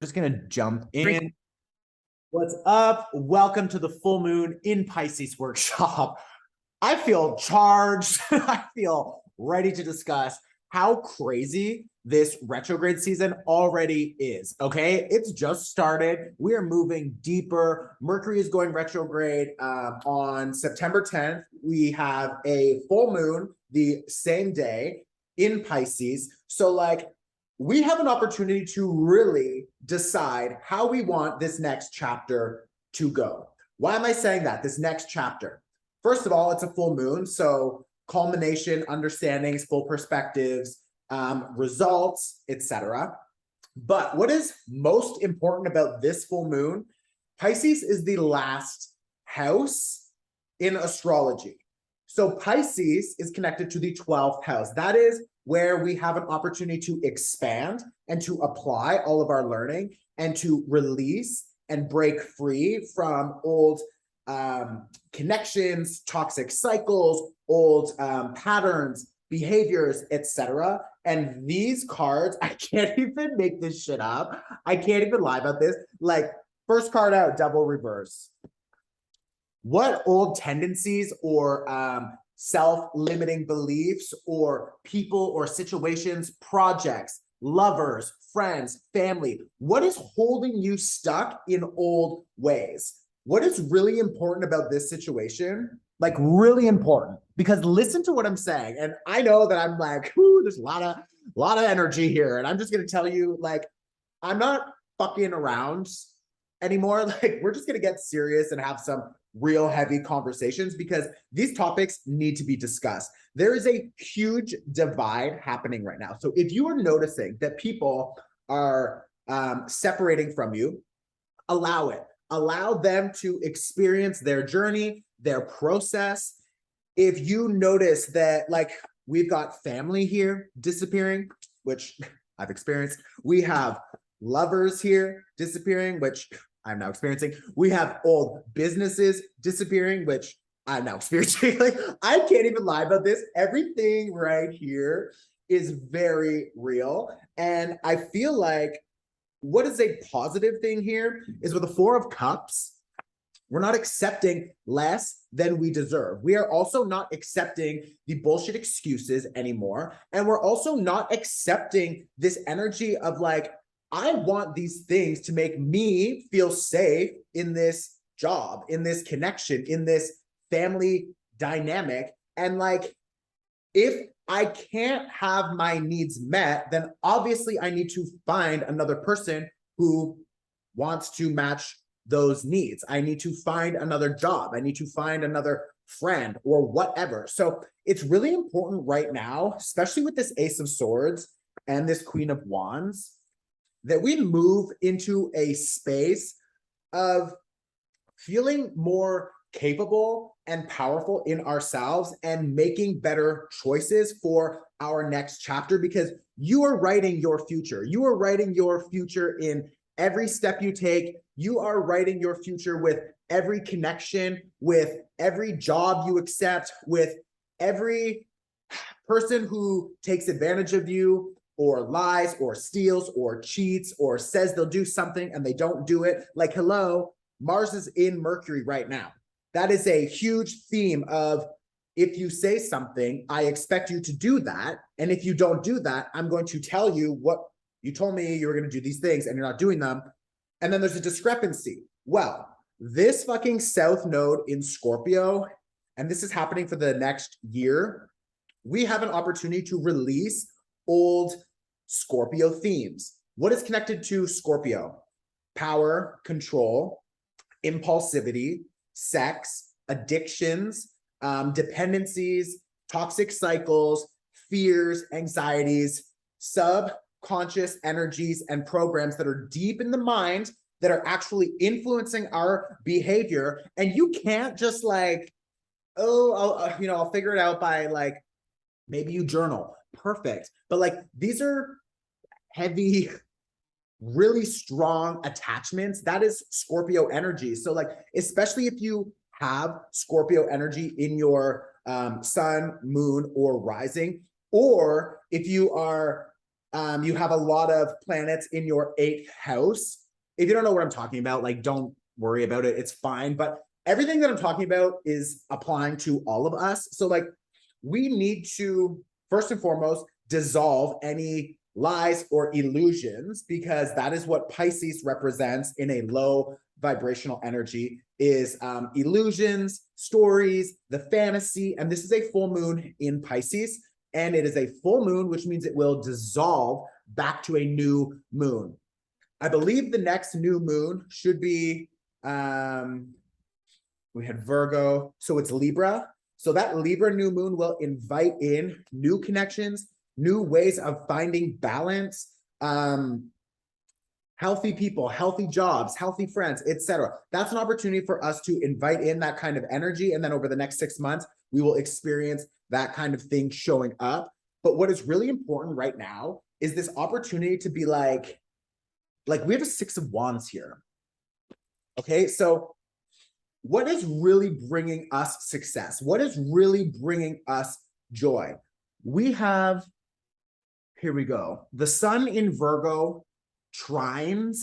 Just gonna jump in. What's up? Welcome to the full moon in Pisces workshop. I feel charged. I feel ready to discuss how crazy this retrograde season already is. Okay, it's just started. We are moving deeper. Mercury is going retrograde on September 10th. We have a full moon the same day in Pisces. So, like, we have an opportunity to really decide how we want this next chapter to go. Why am I saying that? This next chapter. First of all, it's a full moon, so culmination, understandings, full perspectives, results, etc. But what is most important about this full moon? Pisces is the last house in astrology. So Pisces is connected to the 12th house. That is where we have an opportunity to expand and to apply all of our learning and to release and break free from old connections, toxic cycles, old patterns, behaviors, etc. And these cards, I can't even make this shit up. I can't even lie about this. Like, first card out, double reverse. What old tendencies or self-limiting beliefs or people or situations, projects, lovers, friends, family, what is holding you stuck in old ways? What is really important about this situation? Like, really important, because listen to what I'm saying. And I know that I'm like, there's a lot of energy here. And I'm just going to tell you, like, I'm not fucking around anymore. Like, we're just going to get serious and have some real heavy conversations because these topics need to be discussed. There is a huge divide happening right now. So if you are noticing that people are separating from you, allow it. Allow them to experience their journey, their process. If you notice that, like, we've got family here disappearing, which I've experienced. We have lovers here disappearing, which I'm now experiencing. We have old businesses disappearing, which I'm now experiencing. Like, I can't even lie about this. Everything right here is very real. And I feel like what is a positive thing here is with the Four of Cups, we're not accepting less than we deserve. We are also not accepting the bullshit excuses anymore. And we're also not accepting this energy of, like, I want these things to make me feel safe in this job, in this connection, in this family dynamic. And, like, if I can't have my needs met, then obviously I need to find another person who wants to match those needs. I need to find another job. I need to find another friend or whatever. So it's really important right now, especially with this Ace of Swords and this Queen of Wands, that we move into a space of feeling more capable and powerful in ourselves and making better choices for our next chapter, because you are writing your future. You are writing your future in every step you take. You are writing your future with every connection, with every job you accept, with every person who takes advantage of you or lies or steals or cheats or says they'll do something and they don't do it. Like, hello, Mars is in Mercury right now. That is a huge theme of, if you say something, I expect you to do that. And if you don't do that, I'm going to tell you what you told me you were going to do, these things, and you're not doing them. And then there's a discrepancy. Well, this fucking South Node in Scorpio, and this is happening for the next year, we have an opportunity to release old Scorpio themes. What is connected to Scorpio? Power, control, impulsivity, sex, addictions, dependencies, toxic cycles, fears, anxieties, subconscious energies and programs that are deep in the mind that are actually influencing our behavior. And you can't just, like, I'll figure it out by, like, maybe you journal. Perfect. But, like, these are heavy, really strong attachments. That is Scorpio energy. So, like, especially if you have Scorpio energy in your sun, moon, or rising, or if you are You have a lot of planets in your 8th house. If you don't know what I'm talking about, like, don't worry about it. It's fine. But everything that I'm talking about is applying to all of us. So like, we need to, first and foremost, dissolve any lies or illusions, because that is what Pisces represents in a low vibrational energy, is illusions, stories, the fantasy. And this is a full moon in Pisces, and it is a full moon, which means it will dissolve back to a new moon. I believe the next new moon should be, we had Virgo, so it's Libra. So that Libra new moon will invite in new connections, new ways of finding balance, healthy people, healthy jobs, healthy friends, etc. That's an opportunity for us to invite in that kind of energy. And then over the next 6 months, we will experience that kind of thing showing up. But what is really important right now is this opportunity to be like we have a 6 of Wands here. Okay, so what is really bringing us success? What is really bringing us joy? We have, here we go, the sun in Virgo trines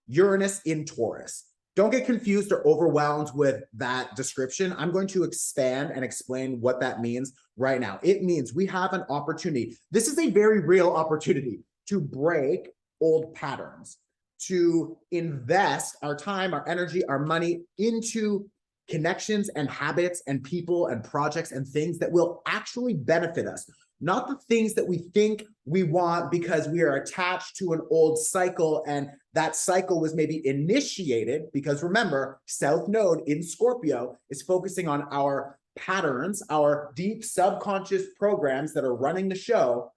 Uranus in Taurus. Don't get confused or overwhelmed with that description. I'm going to expand and explain what that means right now. It means we have an opportunity. This is a very real opportunity to break old patterns, to invest our time, our energy, our money into connections and habits and people and projects and things that will actually benefit us, not the things that we think we want because we are attached to an old cycle, and that cycle was maybe initiated because, remember, South Node in Scorpio is focusing on our patterns, our deep subconscious programs that are running the show.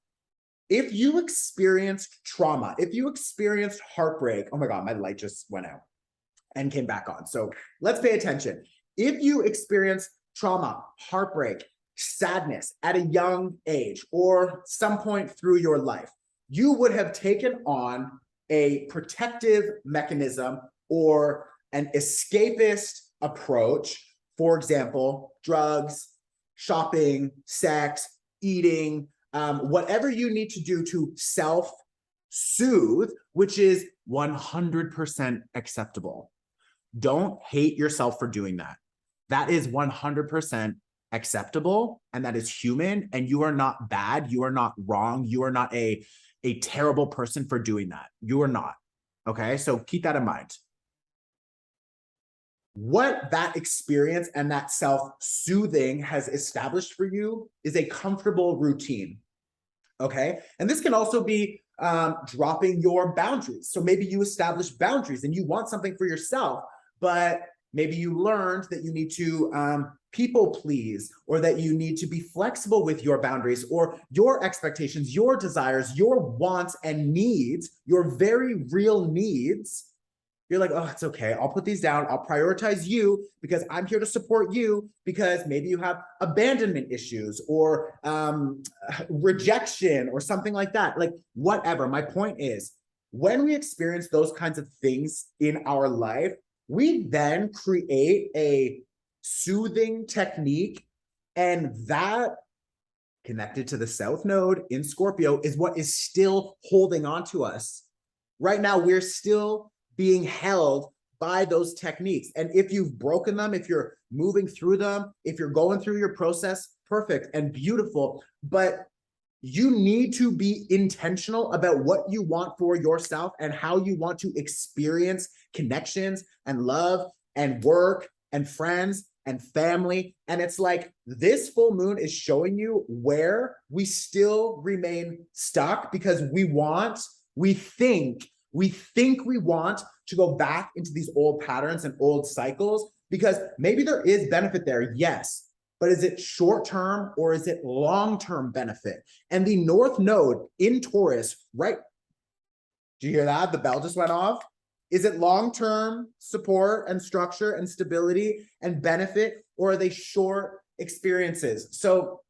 If you experienced trauma, if you experienced heartbreak, oh my God, my light just went out and came back on. So let's pay attention. If you experience trauma, heartbreak, sadness at a young age or some point through your life, you would have taken on a protective mechanism or an escapist approach. For example, drugs, shopping, sex, eating, whatever you need to do to self-soothe, which is 100% acceptable. Don't hate yourself for doing that. That is 100% acceptable, and that is human, and you are not bad. You are not wrong. You are not a terrible person for doing that. You are not. Okay, so keep that in mind. What that experience and that self-soothing has established for you is a comfortable routine. Okay, and this can also be dropping your boundaries. So maybe you establish boundaries and you want something for yourself, but maybe you learned that you need to people please, or that you need to be flexible with your boundaries or your expectations, your desires, your wants and needs, your very real needs. You're like, oh, it's okay. I'll put these down. I'll prioritize you because I'm here to support you, because maybe you have abandonment issues or rejection or something like that. Like, whatever. My point is, when we experience those kinds of things in our life, we then create a soothing technique, and that, connected to the South Node in Scorpio, is what is still holding on to us. Right now, we're still being held by those techniques. And if you've broken them, if you're moving through them, if you're going through your process, perfect and beautiful. But you need to be intentional about what you want for yourself and how you want to experience connections and love and work and friends and family. And it's like this full moon is showing you where we still remain stuck because we think we want to go back into these old patterns and old cycles, because maybe there is benefit there, yes. But is it short-term or is it long-term benefit? And the North Node in Taurus, right? Do you hear that? The bell just went off. Is it long-term support and structure and stability and benefit, or are they short experiences? So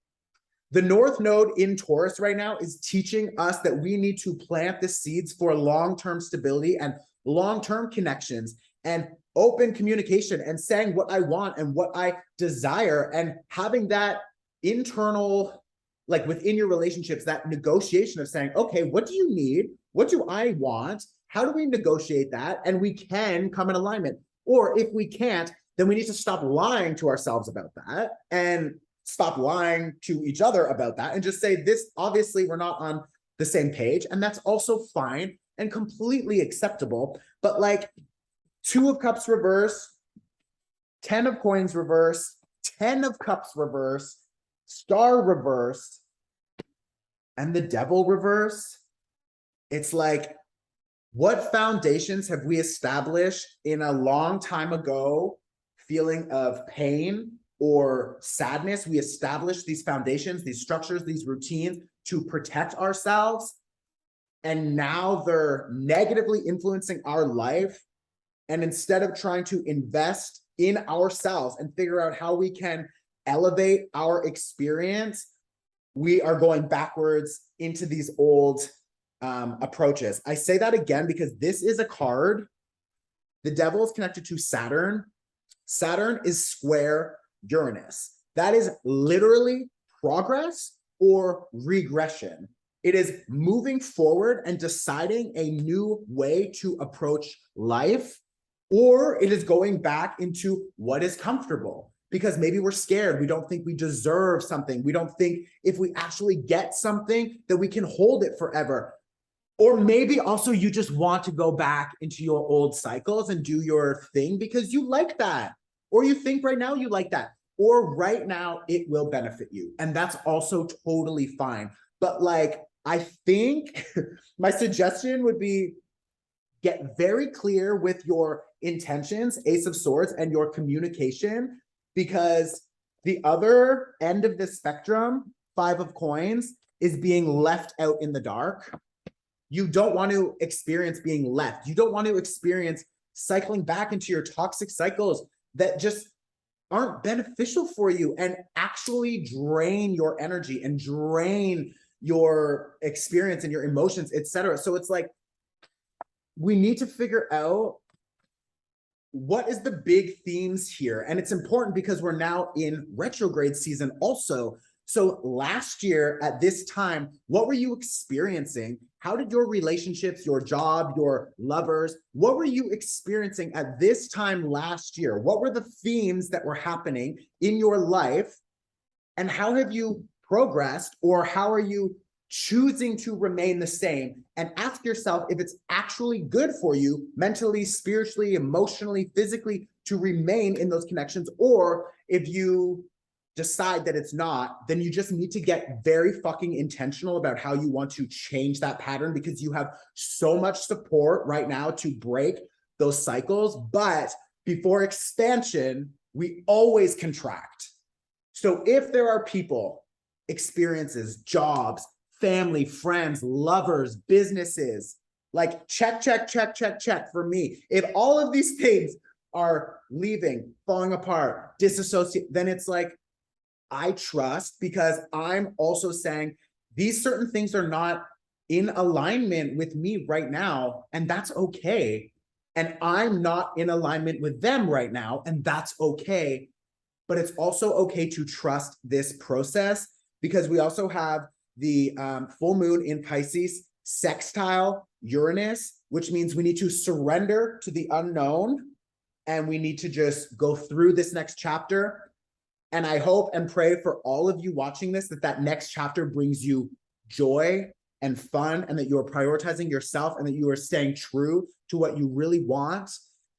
the North Node in Taurus right now is teaching us that we need to plant the seeds for long-term stability and long-term connections and open communication and saying what I want and what I desire and having that internal like within your relationships, that negotiation of saying, okay, what do you need? What do I want? How do we negotiate that? And we can come in alignment. Or if we can't, then we need to stop lying to ourselves about that and stop lying to each other about that and just say, this, obviously we're not on the same page. And that's also fine and completely acceptable. But like 2 of Cups reverse, 10 of Coins reverse, 10 of Cups reverse, Star reversed, and the Devil reverse. It's like, what foundations have we established in a long time ago feeling of pain or sadness? We established these foundations, these structures, these routines to protect ourselves. And now they're negatively influencing our life. And instead of trying to invest in ourselves and figure out how we can elevate our experience, we are going backwards into these old approaches. I say that again because this is a card. The Devil is connected to Saturn. Saturn is square Uranus. That is literally progress or regression. It is moving forward and deciding a new way to approach life, or it is going back into what is comfortable. Because maybe we're scared. We don't think we deserve something. We don't think if we actually get something that we can hold it forever. Or maybe also you just want to go back into your old cycles and do your thing because you like that. Or you think right now you like that. Or right now it will benefit you. And that's also totally fine. But like, I think my suggestion would be get very clear with your intentions, Ace of Swords, and your communication, because the other end of the spectrum, 5 of Coins, is being left out in the dark. You don't want to experience being left. You don't want to experience cycling back into your toxic cycles that just aren't beneficial for you and actually drain your energy and drain your experience and your emotions, etc. So it's like, we need to figure out what is the big themes here. And it's important because we're now in retrograde season also. So last year at this time, what were you experiencing? How did your relationships, your job, your lovers, what were you experiencing at this time last year? What were the themes that were happening in your life? And how have you progressed, or how are you choosing to remain the same? And ask yourself if it's actually good for you mentally, spiritually, emotionally, physically to remain in those connections. Or if you decide that it's not, then you just need to get very fucking intentional about how you want to change that pattern, because you have so much support right now to break those cycles. But before expansion, we always contract. So if there are people, experiences, jobs, family, friends, lovers, businesses, like check for me. If all of these things are leaving, falling apart, disassociate, then it's like, I trust, because I'm also saying these certain things are not in alignment with me right now, and that's okay. And I'm not in alignment with them right now, and that's okay. But it's also okay to trust this process, because we also have the full moon in Pisces sextile Uranus, which means we need to surrender to the unknown, and we need to just go through this next chapter. And I hope and pray for all of you watching this, that next chapter brings you joy and fun, and that you are prioritizing yourself, and that you are staying true to what you really want.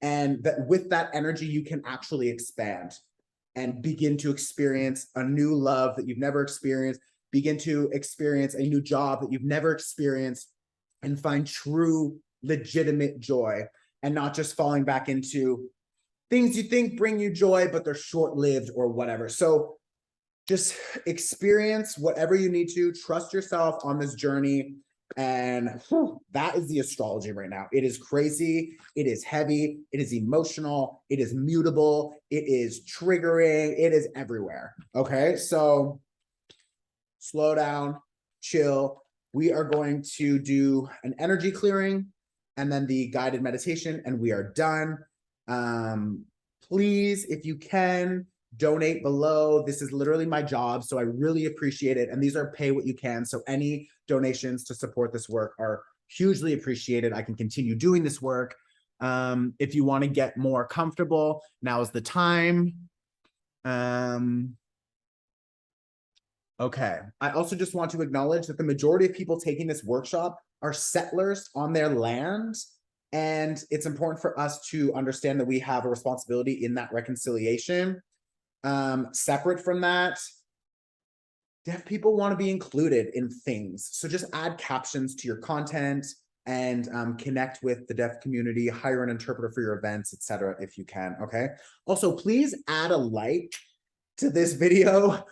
And that with that energy, you can actually expand and begin to experience a new love that you've never experienced, begin to experience a new job that you've never experienced, and find true, legitimate joy, and not just falling back into things you think bring you joy, but they're short-lived or whatever. So just experience whatever you need to, trust yourself on this journey. And that is the astrology right now. It is crazy. It is heavy. It is emotional. It is mutable. It is triggering. It is everywhere. Okay. So slow down, chill. We are going to do an energy clearing and then the guided meditation, and we are done. Please, if you can, donate below. This is literally my job, so I really appreciate it. And these are pay what you can. So any donations to support this work are hugely appreciated. I can continue doing this work. If you want to get more comfortable, now is the time. Okay. I also just want to acknowledge that the majority of people taking this workshop are settlers on their land. And it's important for us to understand that we have a responsibility in that reconciliation. Separate from that, deaf people want to be included in things. So just add captions to your content and connect with the deaf community, hire an interpreter for your events, etc. if you can, okay? Also, please add a like to this video.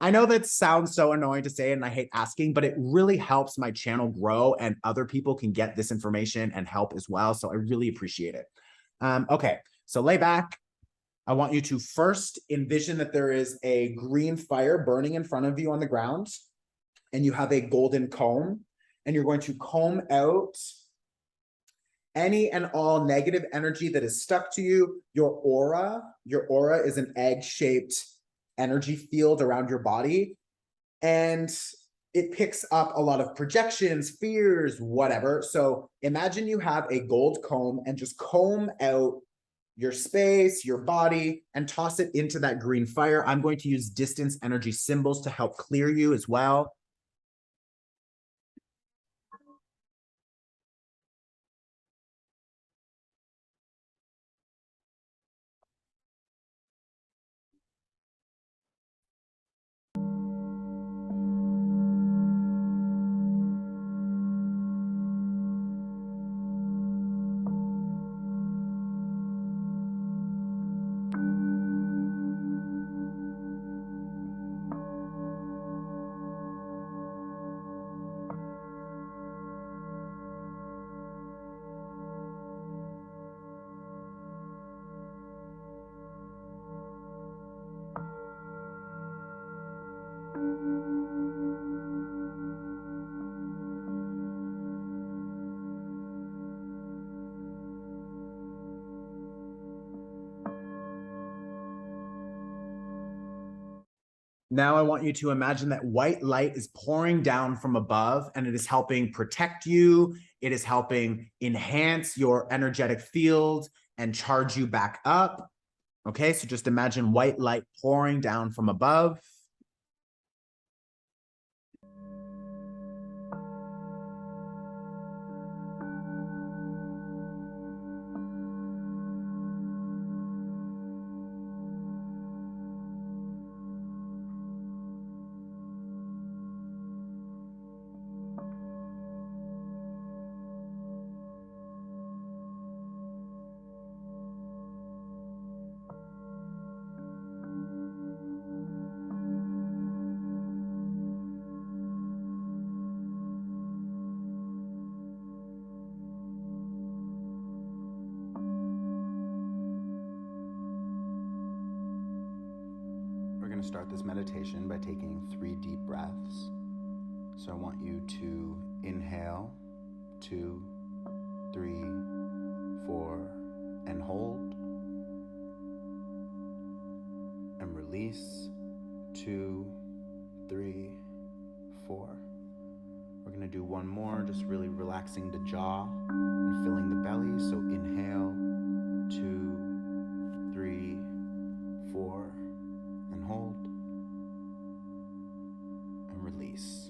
I know that sounds so annoying to say, and I hate asking, but it really helps my channel grow and other people can get this information and help as well. So I really appreciate it. Okay, so lay back. I want you to first envision that there is a green fire burning in front of you on the ground, and you have a golden comb, and you're going to comb out any and all negative energy that is stuck to you. Your aura is an egg-shaped energy field around your body, and it picks up a lot of projections, fears, whatever. So imagine you have a gold comb and just comb out your space, your body, and toss it into that green fire. I'm going to use distance energy symbols to help clear you as well. Now I want you to imagine that white light is pouring down from above, and it is helping protect you. It is helping enhance your energetic field and charge you back up. Okay, so just imagine white light pouring down from above. Start this meditation by taking 3 deep breaths. So I want you to inhale 2, 3, 4, and hold, and release 2, 3, 4. We're going to do one more, just really relaxing the jaw and filling the belly. So inhale 2, 3, 4, and hold, and release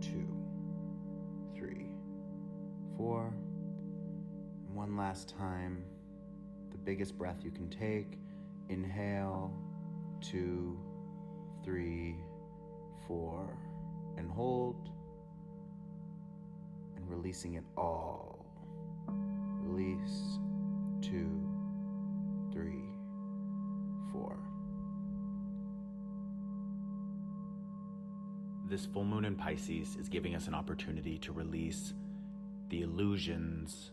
2, 3, 4. And one last time, the biggest breath you can take. Inhale 2, 3, 4, and hold, and releasing it all. Release 2, 3, 4. This full moon in Pisces is giving us an opportunity to release the illusions,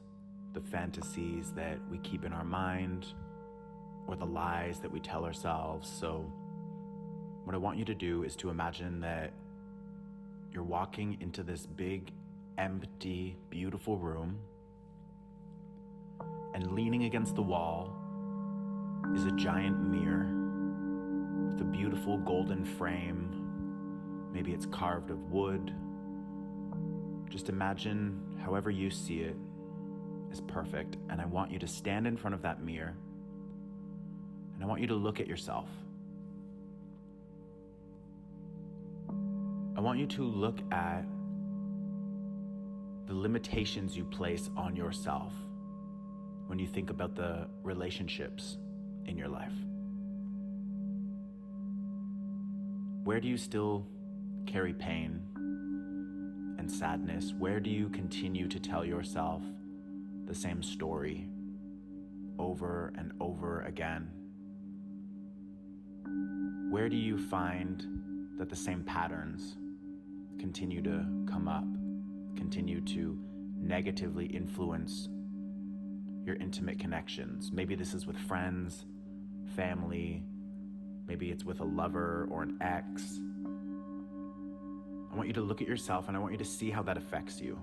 the fantasies that we keep in our mind, or the lies that we tell ourselves. So what I want you to do is to imagine that you're walking into this big, empty, beautiful room, and leaning against the wall is a giant mirror. with a beautiful golden frame. Maybe it's carved of wood. Just imagine however you see it is perfect. And I want you to stand in front of that mirror and I want you to look at yourself. I want you to look at the limitations you place on yourself when you think about the relationships in your life. Where do you still carry pain and sadness? Where do you continue to tell yourself the same story over and over again? Where do you find that the same patterns continue to come up, continue to negatively influence your intimate connections? Maybe this is with friends, family, maybe it's with a lover or an ex. I want you to look at yourself and I want you to see how that affects you.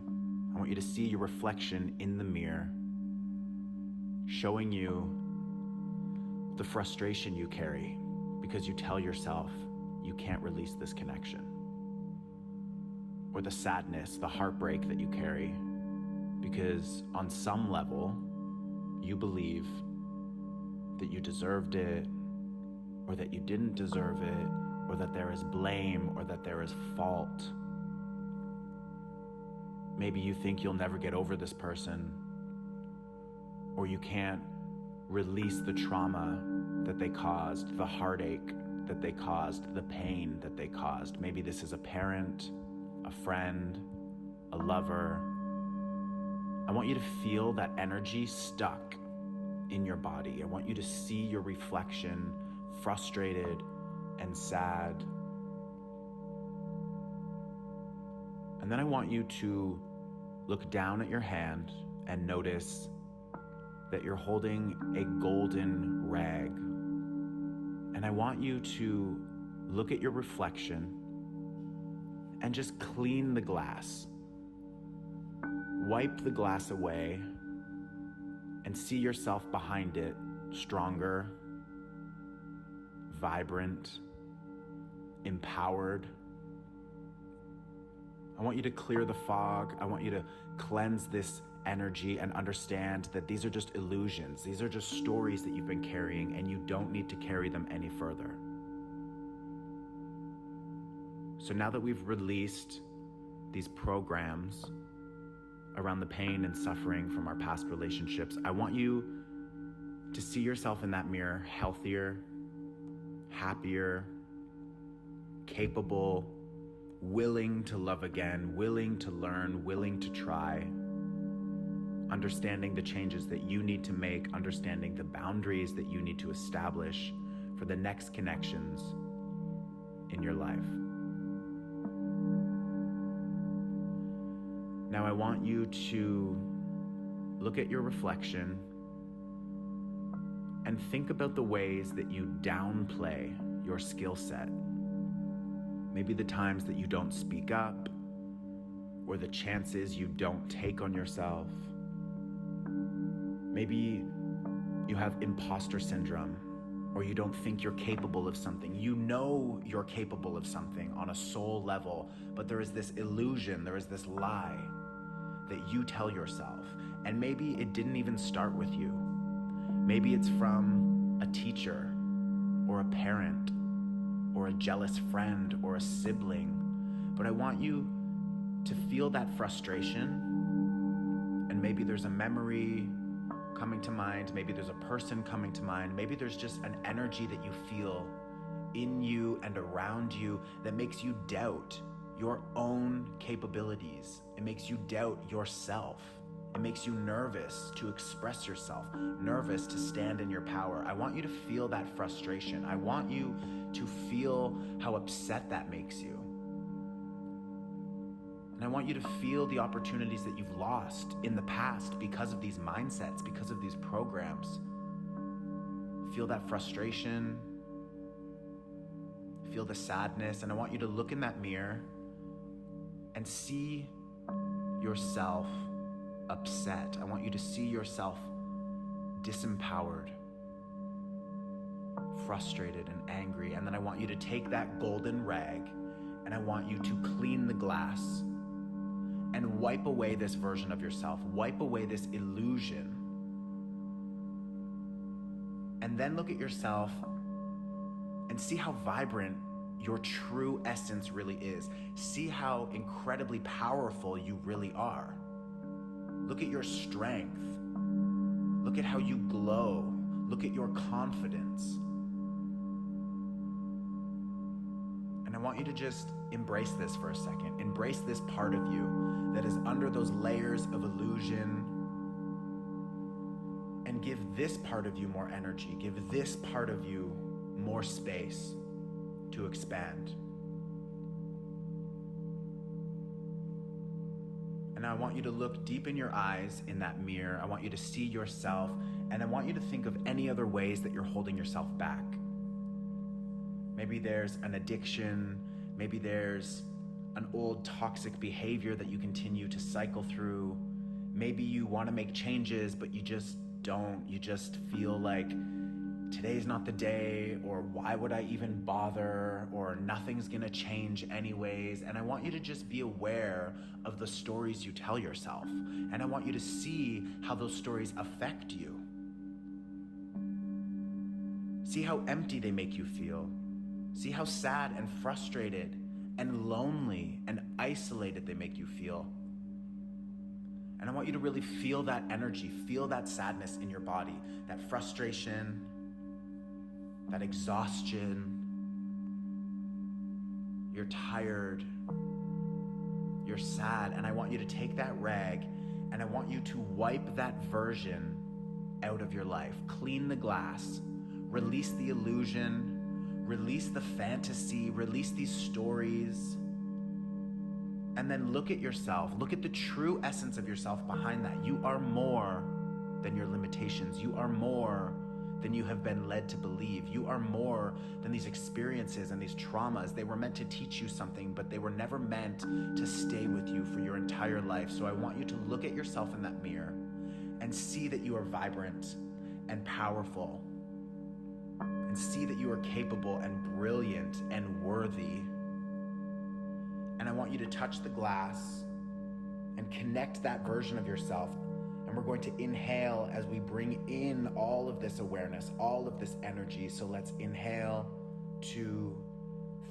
I want you to see your reflection in the mirror, showing you the frustration you carry because you tell yourself you can't release this connection. Or the sadness, the heartbreak that you carry because on some level, you believe that you deserved it, or that you didn't deserve it, or that there is blame, or that there is fault. Maybe you think you'll never get over this person, or you can't release the trauma that they caused, the heartache that they caused, the pain that they caused. Maybe this is a parent, a friend, a lover. I want you to feel that energy stuck in your body. I want you to see your reflection frustrated and sad. And then I want you to look down at your hand and notice that you're holding a golden rag. And I want you to look at your reflection and just clean the glass. Wipe the glass away and see yourself behind it, stronger, vibrant, empowered. I want you to clear the fog. I want you to cleanse this energy and understand that these are just illusions. These are just stories that you've been carrying and you don't need to carry them any further. So now that we've released these programs around the pain and suffering from our past relationships, I want you to see yourself in that mirror healthier, happier, capable, willing to love again, willing to learn, willing to try, understanding the changes that you need to make, understanding the boundaries that you need to establish for the next connections in your life. Now I want you to look at your reflection and think about the ways that you downplay your skill set. Maybe the times that you don't speak up, or the chances you don't take on yourself. Maybe you have imposter syndrome, or you don't think you're capable of something. You know you're capable of something on a soul level, but there is this illusion, there is this lie that you tell yourself. And maybe it didn't even start with you. Maybe it's from a teacher, or a parent, or a jealous friend, or a sibling. But I want you to feel that frustration, and maybe there's a memory coming to mind, maybe there's a person coming to mind, maybe there's just an energy that you feel in you and around you that makes you doubt your own capabilities. It makes you doubt yourself. It makes you nervous to express yourself, nervous to stand in your power. I want you to feel that frustration. I want you to feel how upset that makes you. And I want you to feel the opportunities that you've lost in the past because of these mindsets, because of these programs. Feel that frustration, feel the sadness, and I want you to look in that mirror and see yourself upset. I want you to see yourself disempowered. frustrated and angry. And then I want you to take that golden rag and I want you to clean the glass and wipe away this version of yourself, wipe away this illusion. And then look at yourself and see how vibrant your true essence really is. See how incredibly powerful you really are. Look at your strength. Look at how you glow. Look at your confidence. And I want you to just embrace this for a second. Embrace this part of you that is under those layers of illusion. And give this part of you more energy. Give this part of you more space to expand. And I want you to look deep in your eyes in that mirror. I want you to see yourself, and I want you to think of any other ways that you're holding yourself back. Maybe there's an addiction, maybe there's an old toxic behavior that you continue to cycle through. Maybe you want to make changes, but you just don't. You just feel like today's not the day, or why would I even bother, or nothing's gonna change anyways. And I want you to just be aware of the stories you tell yourself. And I want you to see how those stories affect you. See how empty they make you feel. See how sad and frustrated and lonely and isolated they make you feel. And I want you to really feel that energy, feel that sadness in your body, that frustration, that exhaustion. You're tired, you're sad, and I want you to take that rag and I want you to wipe that version out of your life. Clean the glass, release the illusion, release the fantasy, release these stories, and then look at yourself. Look at the true essence of yourself behind that. You are more than your limitations. You are more than you have been led to believe. You are more than these experiences and these traumas. They were meant to teach you something, but they were never meant to stay with you for your entire life. So I want you to look at yourself in that mirror and see that you are vibrant and powerful, and see that you are capable and brilliant and worthy. And I want you to touch the glass and connect that version of yourself. And we're going to inhale as we bring in all of this awareness, all of this energy. So let's inhale, 2,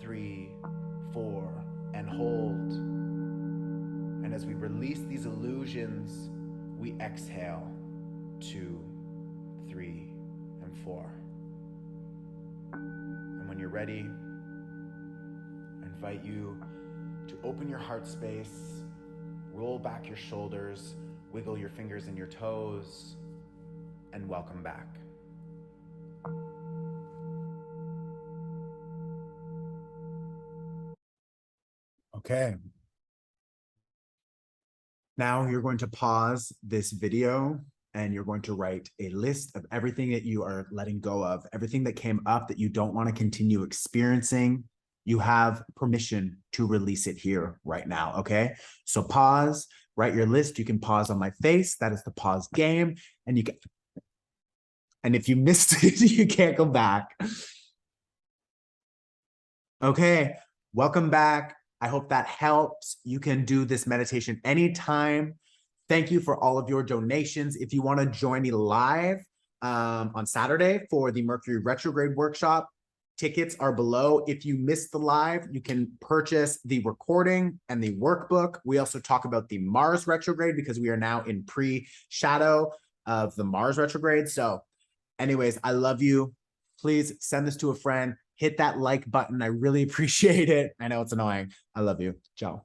3, 4, and hold. And as we release these illusions, we exhale, 2, 3, and 4. And when you're ready, I invite you to open your heart space, roll back your shoulders, wiggle your fingers and your toes, and welcome back. Okay. Now you're going to pause this video and you're going to write a list of everything that you are letting go of, everything that came up that you don't want to continue experiencing. You have permission to release it here right now, okay? So pause, write your list. You can pause on my face. That is the pause game. And you can, and if you missed it, you can't go back. Okay, welcome back. I hope that helps. You can do this meditation anytime. Thank you for all of your donations. If you want to join me live on Saturday for the Mercury Retrograde workshop, tickets are below. If you missed the live, you can purchase the recording and the workbook. We also talk about the Mars retrograde because we are now in pre-shadow of the Mars retrograde. So anyways, I love you. Please send this to a friend. Hit that like button. I really appreciate it. I know it's annoying. I love you. Ciao.